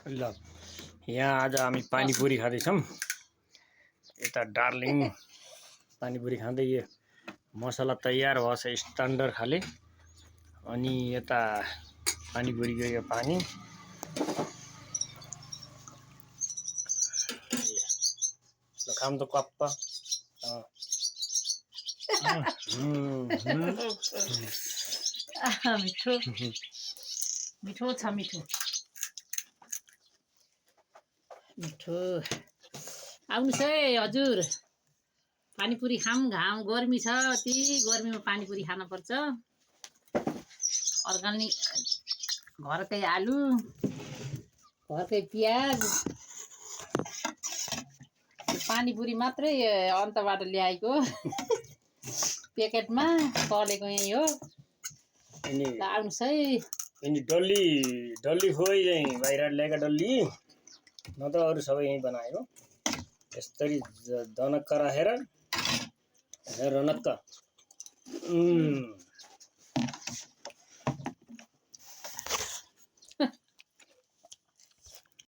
ल यहाँ आज हामी पानीपुरी खाँदैछौँ। यता डार्लिङ पानीपुरी खाँदै यो मसला तयार भएछ स्ट्यान्डर्ड खाले। अनि यता पानीपुरीको यो पानी ल खाम त कप्प मिठो मिठो छ मिठो मिठो। आउनुहोस् है हजुर, पानीपुरी खाऊँ। घाम गर्मी छ, अति गर्मीमा पानीपुरी खान पर्छ। अर्ग्यानिक घरकै आलु, घरकै प्याज, पानीपुरी मात्रै अन्तबाट ल्याएको प्याकेटमा तलेको यही हो। ल आउनुहोस् है। यिनी डल्ली डल्ली खोइ चाहिँ बाहिर ल्याएका डल्ली न त अरू सबै यहीँ बनाएको। यसरी दनक्क राखेर रनक्क